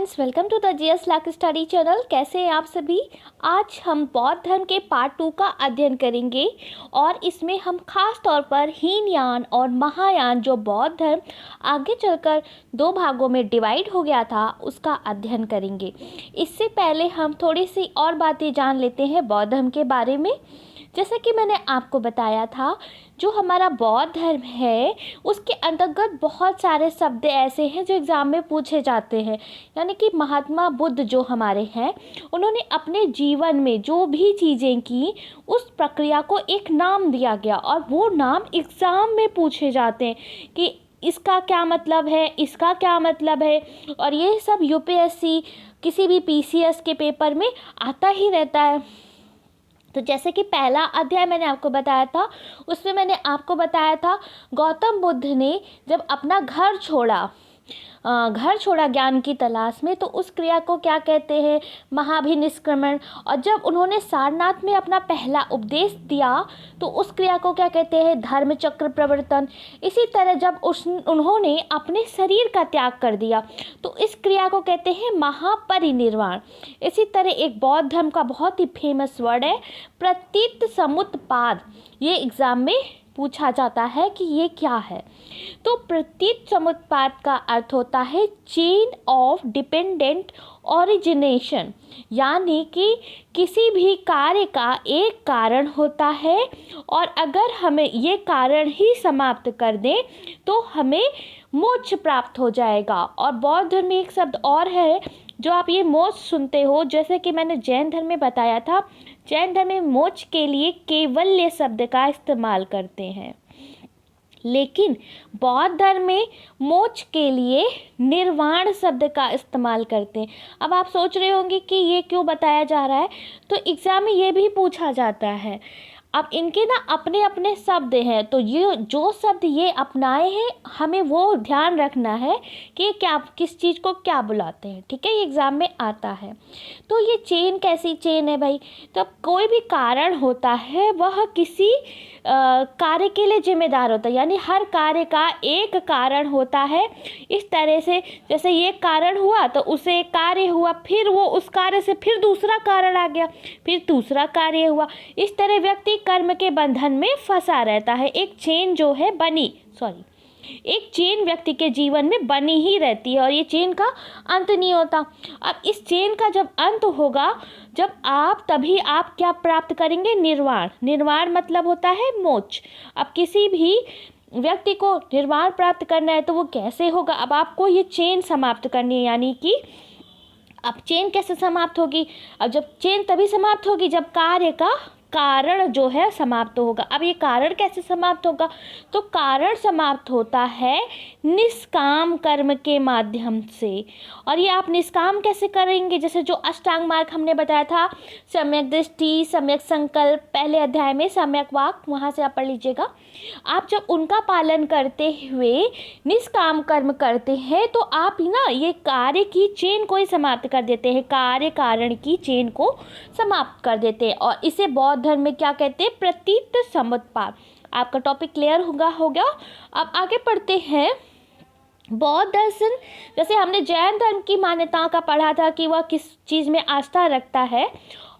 Friends, welcome to the GS like study channel. कैसे हैं आप सभी। आज हम बौद्ध धर्म के पार्ट 2 का अध्ययन करेंगे और इसमें हम खास तौर पर हीनयान और महायान, जो बौद्ध धर्म आगे चलकर दो भागों में डिवाइड हो गया था, उसका अध्ययन करेंगे। इससे पहले हम थोड़ी सी और बातें जान लेते हैं बौद्ध धर्म के बारे में। जैसा कि मैंने आपको बताया था, जो हमारा बौद्ध धर्म है उसके अंतर्गत बहुत सारे शब्द ऐसे हैं जो एग्ज़ाम में पूछे जाते हैं। यानी कि महात्मा बुद्ध जो हमारे हैं, उन्होंने अपने जीवन में जो भी चीज़ें की उस प्रक्रिया को एक नाम दिया गया और वो नाम एग्ज़ाम में पूछे जाते हैं कि इसका क्या मतलब है, इसका क्या मतलब है। और ये सब यूपीएससी किसी भी पीसीएस के पेपर में आता ही रहता है। तो जैसे कि पहला अध्याय मैंने आपको बताया था, उसमें मैंने आपको बताया था गौतम बुद्ध ने जब अपना घर छोड़ा ज्ञान की तलाश में, तो उस क्रिया को क्या कहते हैं, महाभिनिष्क्रमण। और जब उन्होंने सारनाथ में अपना पहला उपदेश दिया तो उस क्रिया को क्या कहते हैं, धर्म चक्र प्रवर्तन। इसी तरह जब उन्होंने अपने शरीर का त्याग कर दिया तो इस क्रिया को कहते हैं महापरिनिर्वाण। इसी तरह एक बौद्ध धर्म का बहुत ही फेमस वर्ड है प्रतीत समुत्पाद। ये एग्जाम में पूछा जाता है कि ये क्या है। तो प्रतीत समुत्पाद का अर्थ होता है चेन ऑफ डिपेंडेंट ओरिजिनेशन, यानी कि किसी भी कार्य का एक कारण होता है और अगर हमें ये कारण ही समाप्त कर दें तो हमें मोक्ष प्राप्त हो जाएगा। और बौद्ध धर्म में एक शब्द और है जो आप ये मोक्ष सुनते हो, जैसे कि मैंने जैन धर्म में बताया था। जैन धर्म में मोक्ष के लिए कैवल्य शब्द का इस्तेमाल करते हैं, लेकिन बौद्ध धर्म में मोक्ष के लिए निर्वाण शब्द का इस्तेमाल करते हैं। अब आप सोच रहे होंगे कि ये क्यों बताया जा रहा है, तो एग्ज़ाम में ये भी पूछा जाता है। अब इनके ना अपने अपने शब्द हैं, तो ये जो शब्द ये अपनाए हैं हमें वो ध्यान रखना है कि क्या किस चीज़ को क्या बुलाते हैं। ठीक है, ये एग्ज़ाम में आता है। तो ये चेन कैसी चेन है भाई, तो कोई भी कारण होता है वह किसी कार्य के लिए जिम्मेदार होता है, यानी हर कार्य का एक कारण होता है। इस तरह से जैसे ये कारण हुआ तो उसे एक कार्य हुआ, फिर वो उस कार्य से फिर दूसरा कारण आ गया, फिर दूसरा कार्य हुआ। इस तरह व्यक्ति कर्म के बंधन में फंसा रहता है। एक चेन जो है एक चेन व्यक्ति के जीवन में बनी ही रहती है और ये चेन का अंत नहीं होता। अब इस चेन का जब अंत होगा, तभी आप क्या प्राप्त करेंगे, निर्वाण। निर्वाण मतलब होता है मोक्ष। अब किसी भी व्यक्ति को निर्वाण प्राप्त करना है तो वो कैसे होगा, अब आपको ये चेन समाप्त करनी है। यानी कि अब चेन कैसे समाप्त होगी, अब जब चेन तभी समाप्त होगी जब कार्य का कारण जो है समाप्त होगा। अब ये कारण कैसे समाप्त होगा, तो कारण समाप्त होता है निष्काम कर्म के माध्यम से। और ये आप निष्काम कैसे करेंगे, जैसे जो अष्टांग मार्ग हमने बताया था, सम्यक दृष्टि, सम्यक संकल्प, पहले अध्याय में सम्यक वाक, वहाँ से आप पढ़ लीजिएगा। आप जब उनका पालन करते हुए निष्काम कर्म करते हैं तो आप ना ये कार्य की चेन को ही समाप्त कर देते हैं, कार्य कारण की चेन को समाप्त कर देते हैं। और इसे बौद्ध धर्म में क्या कहते हैं, प्रतीत समुत्पाद। आपका टॉपिक क्लियर हो गया। अब आगे पढ़ते हैं। बौद्ध दर्शन, जैसे हमने जैन धर्म की मान्यताओं का पढ़ा था कि वह किस चीज़ में आस्था रखता है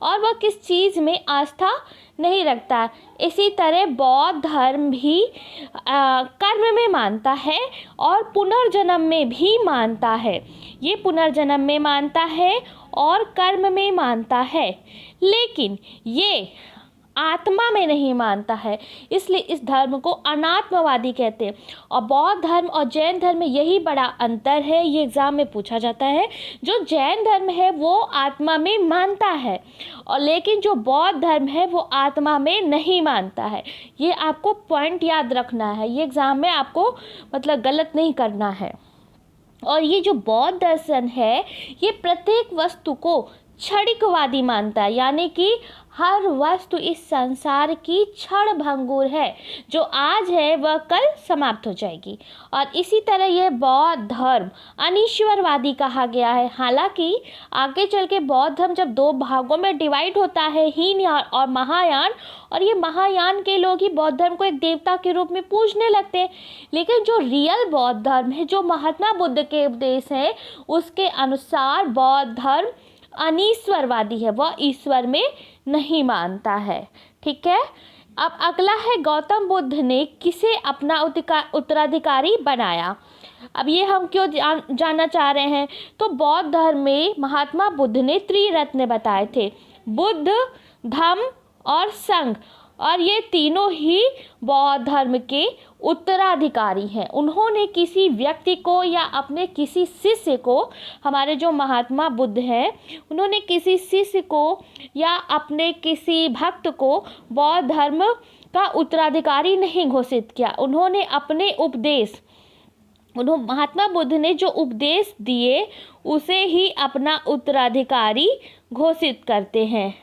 और वह किस चीज़ में आस्था नहीं रखता। इसी तरह बौद्ध धर्म भी कर्म में मानता है और पुनर्जन्म में भी मानता है। ये पुनर्जन्म में मानता है और कर्म में मानता है, लेकिन ये आत्मा में नहीं मानता है, इसलिए इस धर्म को अनात्मवादी कहते हैं। और बौद्ध धर्म और जैन धर्म में यही बड़ा अंतर है, ये एग्ज़ाम में पूछा जाता है। जो जैन धर्म है वो आत्मा में मानता है, और लेकिन जो बौद्ध धर्म है वो आत्मा में नहीं मानता है। ये आपको पॉइंट याद रखना है, ये एग्ज़ाम में आपको मतलब गलत नहीं करना है। और ये जो बौद्ध दर्शन है ये प्रत्येक वस्तु को क्षणिकवादी मानता है, यानी कि हर वस्तु इस संसार की क्षण भंगुर है, जो आज है वह कल समाप्त हो जाएगी। और इसी तरह यह बौद्ध धर्म अनीश्वरवादी कहा गया है। हालांकि आगे चल के बौद्ध धर्म जब दो भागों में डिवाइड होता है, हीनयान और महायान, और ये महायान के लोग ही बौद्ध धर्म को एक देवता के रूप में पूजने लगते हैं। लेकिन जो रियल बौद्ध धर्म है, जो महात्मा बुद्ध के उपदेश हैं, उसके अनुसार बौद्ध धर्म अनीश्वरवादी है, वह ईश्वर में नहीं मानता है। ठीक है। अब अगला है, गौतम बुद्ध ने किसे अपना उत्तराधिकारी बनाया। अब ये हम क्यों जानना चाह रहे हैं, तो बौद्ध धर्म में महात्मा बुद्ध ने त्रिरत्न बताए थे, बुद्ध, धम्म और संघ, और ये तीनों ही बौद्ध धर्म के उत्तराधिकारी हैं। उन्होंने किसी व्यक्ति को या अपने किसी शिष्य को, हमारे जो महात्मा बुद्ध हैं, उन्होंने किसी शिष्य को या अपने किसी भक्त को बौद्ध धर्म का उत्तराधिकारी नहीं घोषित किया। उन्होंने अपने उपदेश, महात्मा बुद्ध ने जो उपदेश दिए उसे ही अपना उत्तराधिकारी घोषित करते हैं।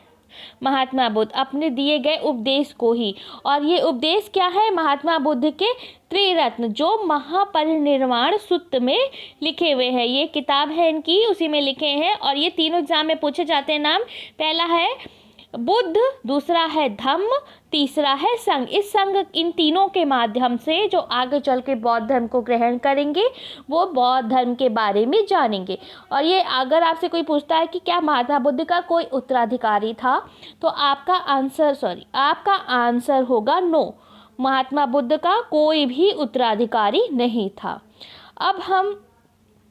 महात्मा बुद्ध अपने दिए गए उपदेश को ही, और ये उपदेश क्या है, महात्मा बुद्ध के त्रिरत्न, जो महापरिनिर्वाण सूत्र में लिखे हुए हैं। ये किताब है इनकी, उसी में लिखे हैं, और ये तीनों एग्जाम में पूछे जाते हैं नाम। पहला है बुद्ध, दूसरा है धम्म, तीसरा है संघ। इस संघ, इन तीनों के माध्यम से जो आगे चल के बौद्ध धर्म को ग्रहण करेंगे वो बौद्ध धर्म के बारे में जानेंगे। और ये अगर आपसे कोई पूछता है कि क्या महात्मा बुद्ध का कोई उत्तराधिकारी था, तो आपका आंसर होगा नो, महात्मा बुद्ध का कोई भी उत्तराधिकारी नहीं था। अब हम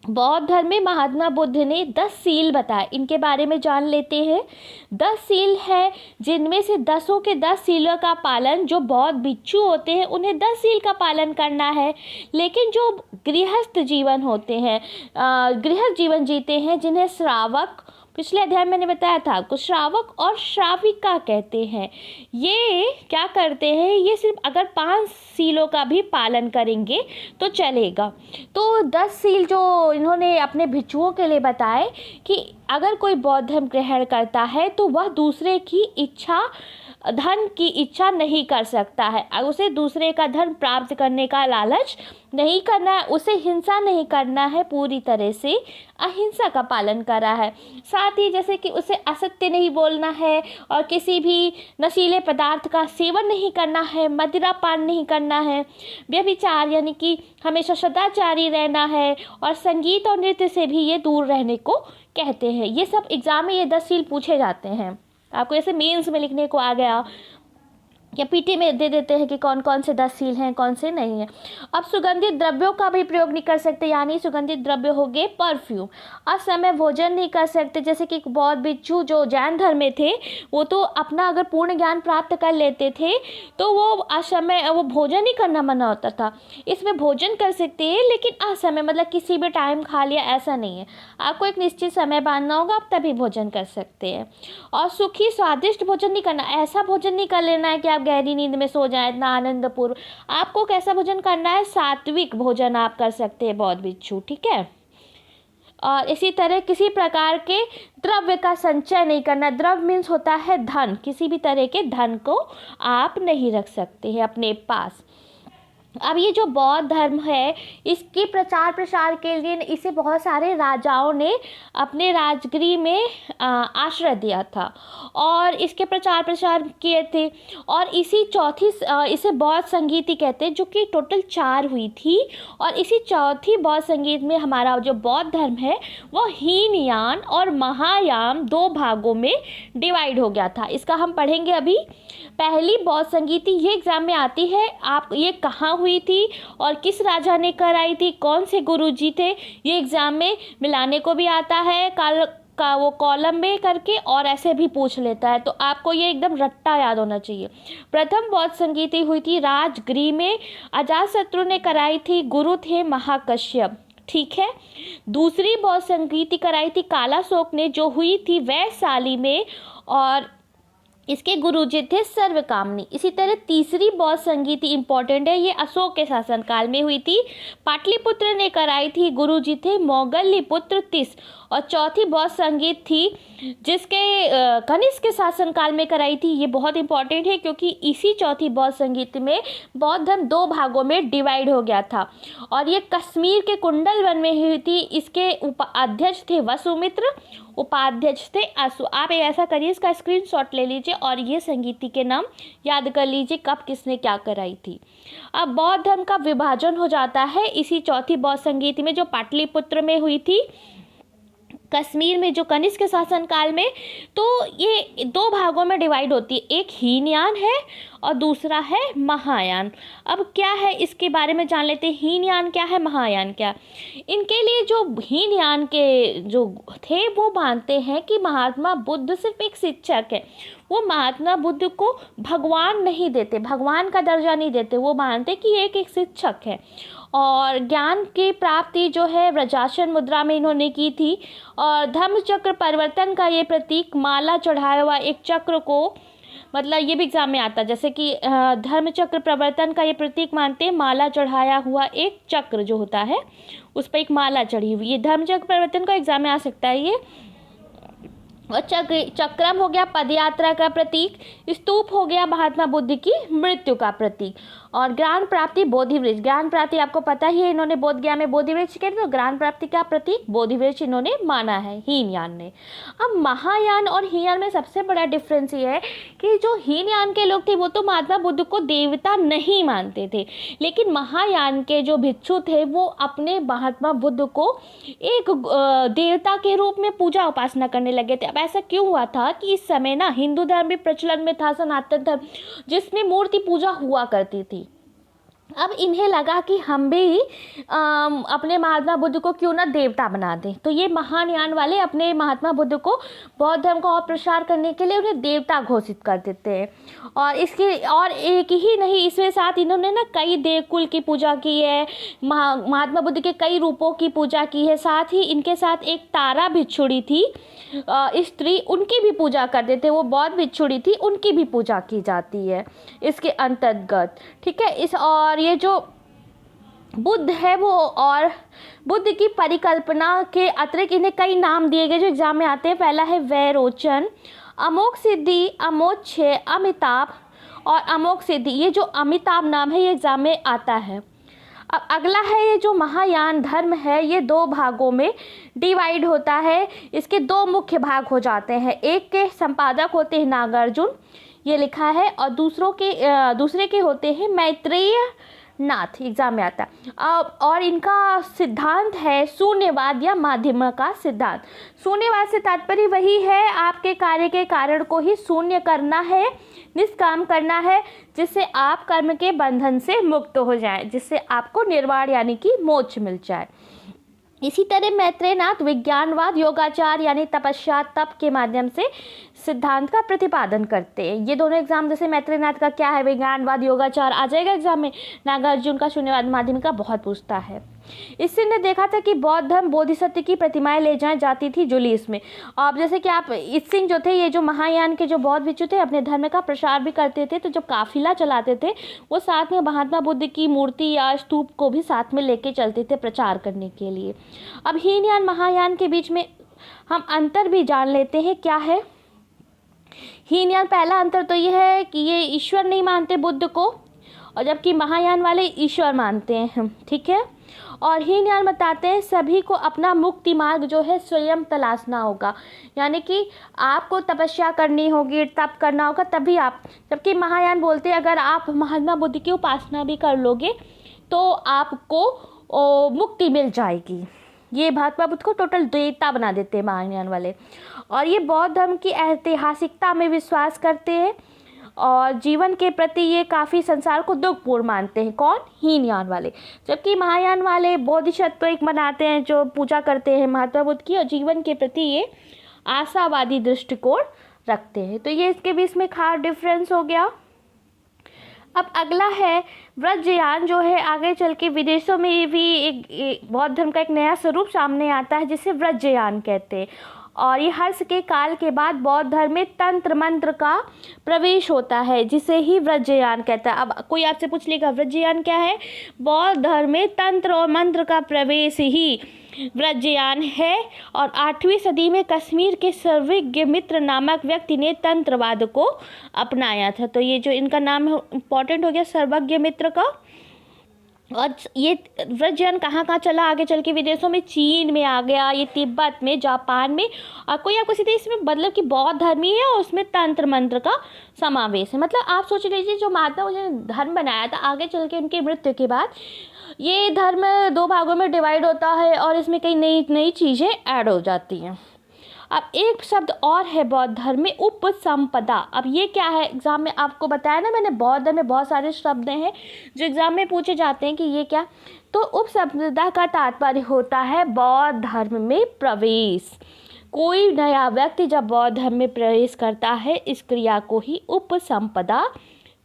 बौद्ध धर्म में महात्मा बुद्ध ने 10 सील बताए, इनके बारे में जान लेते हैं। 10 सील है, जिनमें से 10 के 10 सीलों का पालन, जो बौद्ध भिक्षु होते हैं उन्हें 10 सील का पालन करना है। लेकिन जो गृहस्थ जीवन होते हैं, गृहस्थ जीवन जीते हैं, जिन्हें श्रावक, पिछले अध्याय में मैंने बताया था आपको, श्रावक और श्राविका कहते हैं, ये क्या करते हैं, ये सिर्फ अगर 5 सीलों का भी पालन करेंगे तो चलेगा। तो 10 सील जो इन्होंने अपने भिक्षुओं के लिए बताए कि अगर कोई बौद्ध धर्म ग्रहण करता है तो वह दूसरे की इच्छा, धन की इच्छा नहीं कर सकता है। उसे दूसरे का धन प्राप्त करने का लालच नहीं करना है, उसे हिंसा नहीं करना है, पूरी तरह से अहिंसा का पालन करा है। साथ ही जैसे कि उसे असत्य नहीं बोलना है, और किसी भी नशीले पदार्थ का सेवन नहीं करना है, मदिरा पान नहीं करना है, व्यभिचार यानी कि हमेशा सदाचारी रहना है, और संगीत और नृत्य से भी ये दूर रहने को कहते हैं। ये सब एग्जाम में ये 10 सील पूछे जाते हैं। आपको ऐसे मेंस में लिखने को आ गया, या पीटी में दे देते हैं कि कौन कौन से 10 सील हैं, कौन से नहीं हैं। अब सुगंधित द्रव्यों का भी प्रयोग नहीं कर सकते, यानी सुगंधित द्रव्य हो गए परफ्यूम। असमय भोजन नहीं कर सकते, जैसे कि बौद्ध भिक्षु जो जैन धर्म में थे, वो तो अपना अगर पूर्ण ज्ञान प्राप्त कर लेते थे तो वो असमय वो भोजन ही करना मना होता था। इसमें भोजन कर सकते हैं, लेकिन असमय मतलब किसी भी टाइम खा लिया, ऐसा नहीं है। आपको एक निश्चित समय बांधना होगा, आप तभी भोजन कर सकते हैं। और सुखी स्वादिष्ट भोजन नहीं करना, ऐसा भोजन नहीं कर लेना है कि आप गहरी नींद में सो जाए, इतना आनंदपूर्व। आपको कैसा भोजन करना है, सात्विक भोजन आप कर सकते हैं बौद्ध भिक्षु। ठीक है। और इसी तरह किसी प्रकार के द्रव्य का संचय नहीं करना। द्रव्य मीन्स होता है धन, किसी भी तरह के धन को आप नहीं रख सकते हैं अपने पास। अब ये जो बौद्ध धर्म है, इसके प्रचार प्रसार के लिए इसे बहुत सारे राजाओं ने अपने राजगृह में आश्रय दिया था, और इसके प्रचार प्रसार किए थे। और इसे बौद्ध संगीति कहते हैं, जो कि टोटल 4 हुई थी। और इसी चौथी बौद्ध संगीत में हमारा जो बौद्ध धर्म है वो हीनयान और महायान 2 भागों में डिवाइड हो गया था। इसका हम पढ़ेंगे अभी। पहली बौद्ध संगीति, ये एग्जाम में आती है, आप ये कहाँ हुई थी और किस राजा ने कराई थी, कौन से गुरुजी थे, ये एग्जाम में मिलाने को भी आता है का वो कॉलम में करके, और ऐसे भी पूछ लेता है। तो आपको ये एकदम रट्टा याद होना चाहिए। प्रथम बौद्ध संगीति हुई थी राजगृह में, अजातशत्रु ने कराई थी, गुरु थे महाकश्यप। ठीक है। दूसरी बौद्ध संगीति कराई थी कालाशोक ने, जो हुई थी वैशाली में, और इसके गुरुजी थे सर्वकामनी। इसी तरह तीसरी बौद्ध संगीति इंपॉर्टेंट है, ये अशोक के शासनकाल में हुई थी, पाटलिपुत्र ने कराई थी, गुरुजी थे मोगलिपुत्र तीस। और चौथी बौद्ध संगीत थी जिसके कनिष्क के शासनकाल में कराई थी। ये बहुत इंपॉर्टेंट है क्योंकि इसी चौथी बौद्ध संगीत में बौद्ध धर्म दो भागों में डिवाइड हो गया था और ये कश्मीर के कुंडल वन में हुई थी। इसके अध्यक्ष थे वसुमित्र, उपाध्यक्ष थे असु। आप ऐसा करिए, इसका स्क्रीनशॉट ले लीजिए और ये संगीति के नाम याद कर लीजिए कब किसने क्या कराई थी। अब बौद्ध धर्म का विभाजन हो जाता है इसी चौथी बौद्ध संगीति में जो पाटलिपुत्र में हुई थी, कश्मीर में जो कनिष्क के शासनकाल में। तो ये दो भागों में डिवाइड होती है, एक हीनयान है और दूसरा है महायान। अब क्या है इसके बारे में जान लेते हैं, हीनयान क्या है, महायान क्या। इनके लिए जो हीनयान के जो थे वो मानते हैं कि महात्मा बुद्ध सिर्फ एक शिक्षक है। वो महात्मा बुद्ध को भगवान नहीं देते, भगवान का दर्जा नहीं देते, वो मानते कि एक शिक्षक है। और ज्ञान की प्राप्ति जो है व्रजासन मुद्रा में इन्होंने की थी। और धम्म चक्र परिवर्तन का ये प्रतीक माला चढ़ाया हुआ एक चक्र को, मतलब ये भी एग्जाम में आता है, जैसे कि धर्म चक्र प्रवर्तन का ये प्रतीक मानते हैं, माला चढ़ाया हुआ एक चक्र जो होता है उस पर एक माला चढ़ी हुई, ये धर्म चक्र प्रवर्तन का एग्जाम में आ सकता है ये। और चक्रम हो गया पदयात्रा का प्रतीक, स्तूप हो गया महात्मा बुद्ध की मृत्यु का प्रतीक। और ज्ञान प्राप्ति बोधि वृक्ष, ज्ञान प्राप्ति आपको पता ही है, इन्होंने बोध गया में बोधि वृक्ष कहते तो ज्ञान प्राप्ति का प्रतीक बोधि वृक्ष इन्होंने माना है हीनयान ने। अब महायान और हीनयान में सबसे बड़ा डिफरेंस ये है कि जो हीनयान के लोग थे वो तो महात्मा बुद्ध को देवता नहीं मानते थे, लेकिन महायान के जो भिक्षु थे वो अपने महात्मा बुद्ध को एक देवता के रूप में पूजा उपासना करने लगे थे। अब ऐसा क्यों हुआ था कि इस समय ना हिंदू धर्म भी प्रचलन में था, सनातन धर्म जिसमें मूर्ति पूजा हुआ करती थी। अब इन्हें लगा कि हम भी अपने महात्मा बुद्ध को क्यों ना देवता बना दें, तो ये महायान वाले अपने महात्मा बुद्ध को बौद्ध धर्म का और प्रसार करने के लिए उन्हें देवता घोषित कर देते हैं। और इसके और एक ही नहीं, इसके साथ इन्होंने ना कई देवकुल की पूजा की है, महात्मा बुद्ध के कई रूपों की पूजा की है। साथ ही इनके साथ एक तारा भिक्षुड़ी थी स्त्री, उनकी भी पूजा करते थे, वो बौद्ध भिक्षुड़ी थी, उनकी भी पूजा की जाती है इसके अंतर्गत, ठीक है। इस और ये जो बुद्ध है वो और बुद्ध की परिकल्पना के अतिरिक्त इन्हें कई नाम दिए गए जो एग्जाम में आते हैं। पहला है वैरोचन, अमोघ सिद्धि, अमोक्षय, अमिताभ और अमोघ सिद्धि। ये जो अमिताभ नाम है ये एग्जाम में आता है। अब अगला है ये जो महायान धर्म है ये दो भागों में डिवाइड होता है, इसके दो मुख्य भाग हो जाते हैं। एक के संपादक होते हैं नागार्जुन, ये लिखा है, और दूसरे के होते हैं मैत्रेय नाथ, एग्जाम में आता है। और इनका सिद्धांत है शून्यवाद या माध्यम का सिद्धांत। शून्यवाद से तात्पर्य वही है आपके कार्य के कारण को ही शून्य करना है, निष्काम करना है, जिससे आप कर्म के बंधन से मुक्त हो जाएं, जिससे आपको निर्वाण यानी कि मोक्ष मिल जाए। इसी तरह मैत्रेयनाथ विज्ञानवाद, योगाचार यानी तपस्या, तप के माध्यम से सिद्धांत का प्रतिपादन करते हैं। ये दोनों एग्जाम, जैसे मैत्रेयनाथ का क्या है विज्ञानवाद, योगाचार आ जाएगा एग्जाम में, नागार्जुन का शून्यवाद माध्यम का बहुत पूछता है। इससे ने देखा था कि बौद्ध धर्म बोधिसत्व की प्रतिमाएं ले जाती थी जुलूस में। अब जैसे कि आप सिंह जो थे, ये जो महायान के जो बौद्ध भिक्षु थे अपने धर्म का प्रसार भी करते थे, तो जब काफिला चलाते थे वो साथ में महात्मा बुद्ध की मूर्ति या स्तूप को भी साथ में लेके चलते थे प्रचार करने के लिए। अब हीनयान महायान के बीच में हम अंतर भी जान लेते हैं क्या है। हीनयान पहला अंतर तो ये है कि ये ईश्वर नहीं मानते बुद्ध को, और जबकि महायान वाले ईश्वर मानते हैं, ठीक है। और हीनयान बताते हैं सभी को अपना मुक्ति मार्ग जो है स्वयं तलाशना होगा, यानी कि आपको तपस्या करनी होगी, तप करना होगा तभी आप, जबकि महायान बोलते हैं अगर आप महात्मा बुद्ध की उपासना भी कर लोगे तो आपको मुक्ति मिल जाएगी। ये महात्मा बुद्ध को टोटल देवता बना देते हैं महायान वाले। और ये बौद्ध धर्म की ऐतिहासिकता में विश्वास करते हैं और जीवन के प्रति ये काफ़ी संसार को दुखपूर्ण मानते हैं। कौन? हीनयान वाले। जबकि महायान वाले बोधिसत्व एक मनाते हैं जो पूजा करते हैं महात्मा बुद्ध की, और जीवन के प्रति ये आशावादी दृष्टिकोण रखते हैं। तो ये इसके बीच में खास डिफरेंस हो गया। अब अगला है व्रजयान, जो है आगे चल के विदेशों में भी एक बौद्ध धर्म का एक नया स्वरूप सामने आता है जिसे व्रजयान कहते हैं। और ये हर्ष के काल के बाद बौद्ध धर्म में तंत्र मंत्र का प्रवेश होता है, जिसे ही वज्रयान कहता है। अब कोई आपसे पूछ लेगा वज्रयान क्या है? बौद्ध धर्म में तंत्र और मंत्र का प्रवेश ही वज्रयान है। और 8वीं सदी में कश्मीर के सर्वज्ञ मित्र नामक व्यक्ति ने तंत्रवाद को अपनाया था। तो ये जो इनका नाम है इम्पोर्टेंट हो गया, सर्वज्ञ मित्र का। और ये वज्रयान कहाँ कहाँ चला आगे चल के? विदेशों में, चीन में आ गया, ये तिब्बत में, जापान में। और कोई आपको सीधे इसमें मतलब कि बौद्ध धर्म ही है और उसमें तंत्र मंत्र का समावेश है। मतलब आप सोच लीजिए जो महात्मा ने धर्म बनाया था, आगे चल के उनकी मृत्यु के बाद ये धर्म 2 भागों में डिवाइड होता है और इसमें कई नई नई चीज़ें ऐड हो जाती हैं। अब एक शब्द और है बौद्ध धर्म में, उपसंपदा। अब ये क्या है? एग्जाम में आपको बताया ना मैंने, बौद्ध धर्म में बहुत सारे शब्द हैं जो एग्जाम में पूछे जाते हैं कि ये क्या। तो उपसंपदा का तात्पर्य होता है बौद्ध धर्म में प्रवेश। कोई नया व्यक्ति जब बौद्ध धर्म में प्रवेश करता है, इस क्रिया को ही उपसंपदा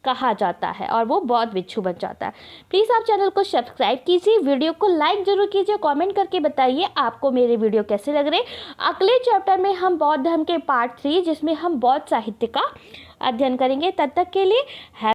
कहा जाता है और वो बौद्ध भिक्षु बन जाता है। प्लीज़ आप चैनल को सब्सक्राइब कीजिए, वीडियो को लाइक जरूर कीजिए, कमेंट करके बताइए आपको मेरे वीडियो कैसे लग रहे। अगले चैप्टर में हम बौद्ध धर्म के पार्ट 3 जिसमें हम बौद्ध साहित्य का अध्ययन करेंगे। तब तक के लिए